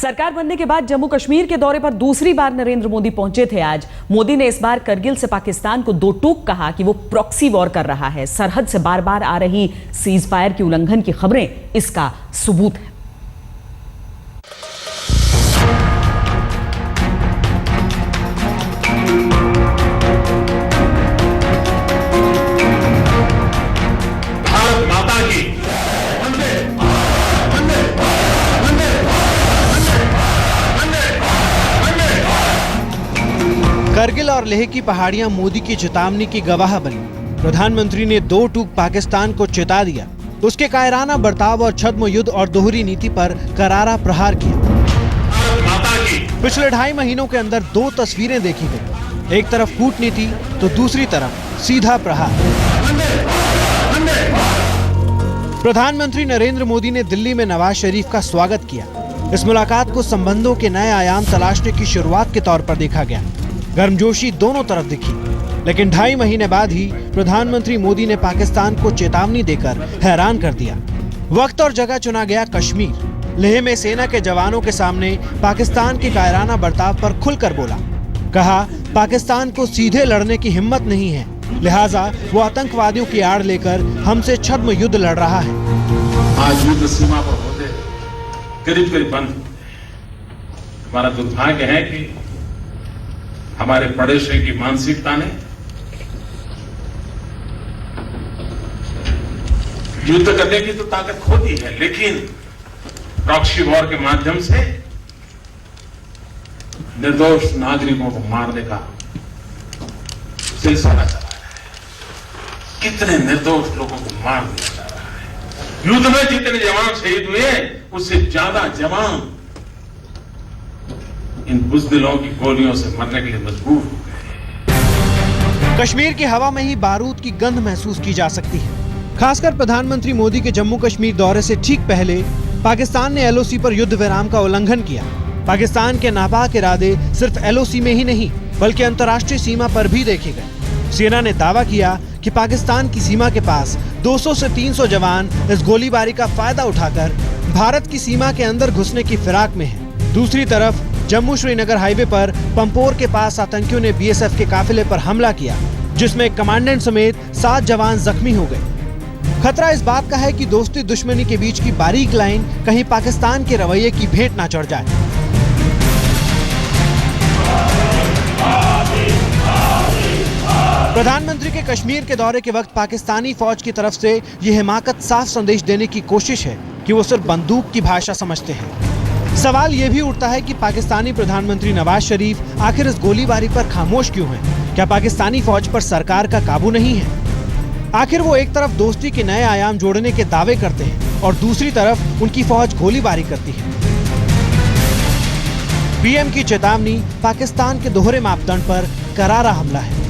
सरकार बनने के बाद जम्मू कश्मीर के दौरे पर दूसरी बार नरेंद्र मोदी पहुंचे थे। आज मोदी ने इस बार करगिल से पाकिस्तान को दो टूक कहा कि वो प्रॉक्सी वॉर कर रहा है। सरहद से बार बार आ रही सीज फायर की उल्लंघन की खबरें इसका सबूत है। करगिल और लेह की पहाड़ियां मोदी की चेतावनी की गवाह बनी। प्रधानमंत्री ने दो टूक पाकिस्तान को चेता दिया, उसके कायराना बर्ताव और छद्म युद्ध और दोहरी नीति पर करारा प्रहार किया। पिछले 2.5 महीनों के अंदर दो तस्वीरें देखी गई, एक तरफ कूटनीति तो दूसरी तरफ सीधा प्रहार। प्रधानमंत्री नरेंद्र मोदी ने दिल्ली में नवाज शरीफ का स्वागत किया। इस मुलाकात को संबंधों के नए आयाम तलाशने की शुरुआत के तौर पर देखा गया। गर्मजोशी दोनों तरफ दिखी, लेकिन 2.5 महीने बाद ही प्रधानमंत्री मोदी ने पाकिस्तान को चेतावनी देकर हैरान कर दिया। वक्त और जगह चुना गया कश्मीर। लेह में सेना के जवानों के सामने पाकिस्तान के कायराना बर्ताव पर खुलकर बोला। कहा, पाकिस्तान को सीधे लड़ने की हिम्मत नहीं है, लिहाजा वो आतंकवादियों की आड़ लेकर हमसे छद्म युद्ध लड़ रहा है। आज युद्ध सीमा पर होते करीब करीब बंद। हमारा दुर्भाग्य है कि हमारे पड़ोसियों की मानसिकता ने युद्ध करने की तो ताकत खो दी है, लेकिन प्रॉक्सी वॉर के माध्यम से निर्दोष नागरिकों को मारने का सिलसिला चला रहा है। कितने निर्दोष लोगों को मार दिया जा रहा है। युद्ध में जितने जवान शहीद हुए उससे ज्यादा जवान इन बुज़दिलों की गोलियों से मरने के लिए मजबूर हो गए। कश्मीर की हवा में ही बारूद की गंध महसूस की जा सकती है। खासकर प्रधानमंत्री मोदी के जम्मू कश्मीर दौरे से ठीक पहले पाकिस्तान ने एलओसी पर युद्ध विराम का उल्लंघन किया। पाकिस्तान के नापाक इरादे सिर्फ एलओसी में ही नहीं बल्कि अंतर्राष्ट्रीय सीमा पर भी देखे गए। सेना ने दावा किया कि पाकिस्तान की सीमा के पास 200 से 300 जवान इस गोलीबारी का फायदा उठाकर भारत की सीमा के अंदर घुसने की फिराक में है। दूसरी तरफ जम्मू श्रीनगर हाईवे पर पंपोर के पास आतंकियों ने बीएसएफ के काफिले पर हमला किया, जिसमें कमांडेंट समेत 7 जवान जख्मी हो गए। खतरा इस बात का है कि दोस्ती दुश्मनी के बीच की बारीक लाइन कहीं पाकिस्तान के रवैये की भेंट ना चढ़ जाए। प्रधानमंत्री के कश्मीर के दौरे के वक्त पाकिस्तानी फौज की तरफ से यह हिमाकत साफ संदेश देने की कोशिश है कि वो सिर्फ बंदूक की भाषा समझते हैं। सवाल ये भी उठता है कि पाकिस्तानी प्रधानमंत्री नवाज शरीफ आखिर इस गोलीबारी पर खामोश क्यों हैं? क्या पाकिस्तानी फौज पर सरकार का काबू नहीं है? आखिर वो एक तरफ दोस्ती के नए आयाम जोड़ने के दावे करते हैं और दूसरी तरफ उनकी फौज गोलीबारी करती है। पीएम की चेतावनी पाकिस्तान के दोहरे मापदंड पर करारा हमला है।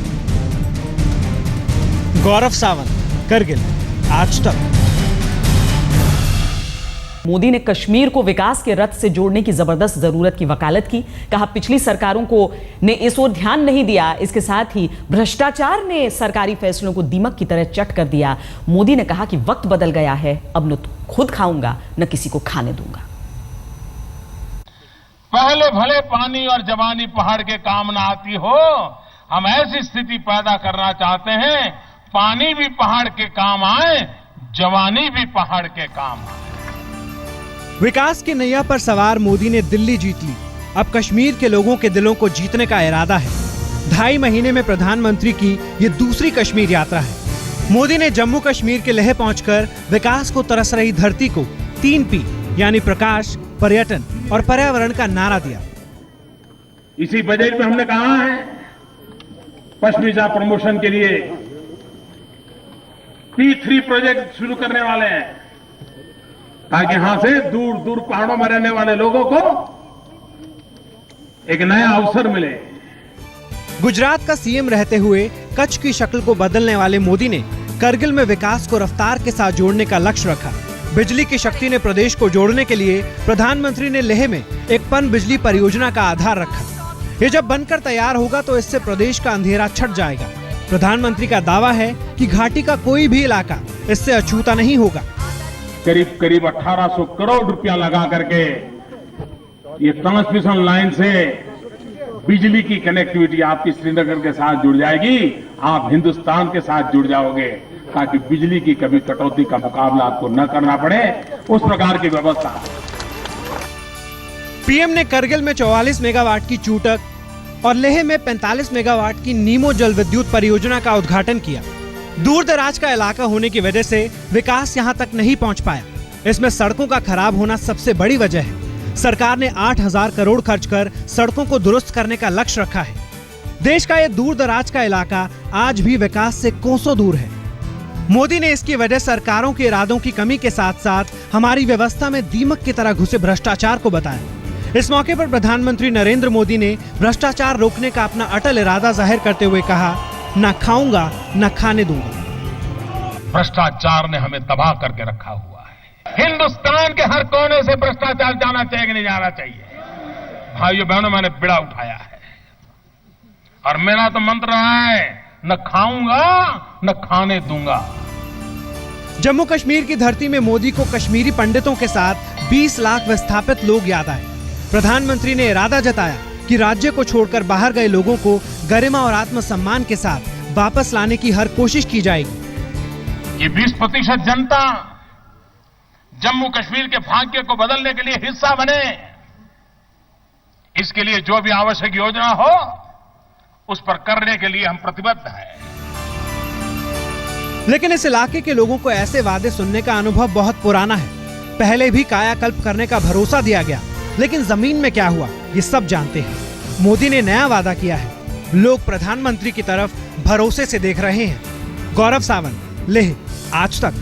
गौरव सावंत, करगिल, आज तक। मोदी ने कश्मीर को विकास के रथ से जोड़ने की जबरदस्त जरूरत की वकालत की। कहा, पिछली सरकारों को ने इस ओर ध्यान नहीं दिया। इसके साथ ही भ्रष्टाचार ने सरकारी फैसलों को दीमक की तरह चट कर दिया। मोदी ने कहा कि वक्त बदल गया है, अब न तो खुद खाऊंगा न किसी को खाने दूंगा। पहले भले पानी और जवानी पहाड़ के काम न आती हो, हम ऐसी स्थिति पैदा करना चाहते हैं पानी भी पहाड़ के काम आए, जवानी भी पहाड़ के काम आए। विकास के नैया पर सवार मोदी ने दिल्ली जीत ली। अब कश्मीर के लोगों के दिलों को जीतने का इरादा है। 2.5 महीने में प्रधानमंत्री की ये दूसरी कश्मीर यात्रा है। मोदी ने जम्मू कश्मीर के लेह पहुंचकर विकास को तरस रही धरती को 3P यानी प्रकाश, पर्यटन और पर्यावरण का नारा दिया। इसी बजट में हमने कहा है पश्मीना प्रमोशन के लिए P3 प्रोजेक्ट शुरू करने वाले हैं, ताकि यहां से दूर दूर पहाड़ों में रहने वाले लोगों को एक नया अवसर मिले। गुजरात का सीएम रहते हुए कच्छ की शक्ल को बदलने वाले मोदी ने करगिल में विकास को रफ्तार के साथ जोड़ने का लक्ष्य रखा। बिजली की शक्ति ने प्रदेश को जोड़ने के लिए प्रधानमंत्री ने लेह में एक पन बिजली परियोजना का आधार रखा। ये जब बनकर तैयार होगा तो इससे प्रदेश का अंधेरा छट जाएगा। प्रधानमंत्री का दावा है कि घाटी का कोई भी इलाका इससे अछूता नहीं होगा। करीब 1800 करोड़ रुपया लगा करके ये ट्रांसमिशन लाइन से बिजली की कनेक्टिविटी आपकी श्रीनगर के साथ जुड़ जाएगी, आप हिंदुस्तान के साथ जुड़ जाओगे, ताकि बिजली की कभी कटौती का मुकाबला आपको न करना पड़े, उस प्रकार की व्यवस्था। पीएम ने करगिल में 44 मेगावाट की चूटक और लेह में 45 मेगावाट की नीमो जल विद्युत परियोजना का उद्घाटन किया। दूर दराज का इलाका होने की वजह से विकास यहां तक नहीं पहुंच पाया। इसमें सड़कों का खराब होना सबसे बड़ी वजह है। सरकार ने 8,000 करोड़ खर्च कर सड़कों को दुरुस्त करने का लक्ष्य रखा है। देश का यह दूर दराज का इलाका आज भी विकास से कोसों दूर है। मोदी ने इसकी वजह सरकारों के इरादों की कमी के साथ साथ हमारी व्यवस्था में दीमक की तरह घुसे भ्रष्टाचार को बताया। इस मौके पर प्रधानमंत्री नरेंद्र मोदी ने भ्रष्टाचार रोकने का अपना अटल इरादा जाहिर करते हुए कहा, न खाऊंगा न खाने दूंगा। भ्रष्टाचार ने हमें तबाह करके रखा हुआ है। हिंदुस्तान के हर कोने से भ्रष्टाचार जाना चाहिए कि नहीं जाना चाहिए? भाइयों बहनों, मैंने बिड़ा उठाया है और मेरा तो मंत्र रहा है, न खाऊंगा न खाने दूंगा। जम्मू कश्मीर की धरती में मोदी को कश्मीरी पंडितों के साथ 20 लाख विस्थापित लोग याद आए। प्रधानमंत्री ने इरादा जताया कि राज्य को छोड़कर बाहर गए लोगों को गरिमा और आत्मसम्मान के साथ वापस लाने की हर कोशिश की जाएगी। ये 20% जनता जम्मू कश्मीर के भाग्य को बदलने के लिए हिस्सा बने, इसके लिए जो भी आवश्यक योजना हो उस पर करने के लिए हम प्रतिबद्ध हैं। लेकिन इस इलाके के लोगों को ऐसे वादे सुनने का अनुभव बहुत पुराना है। पहले भी कायाकल्प करने का भरोसा दिया गया, लेकिन जमीन में क्या हुआ ये सब जानते हैं। मोदी ने नया वादा किया है, लोग प्रधानमंत्री की तरफ भरोसे से देख रहे हैं। गौरव सावंत, लेह, आज तक।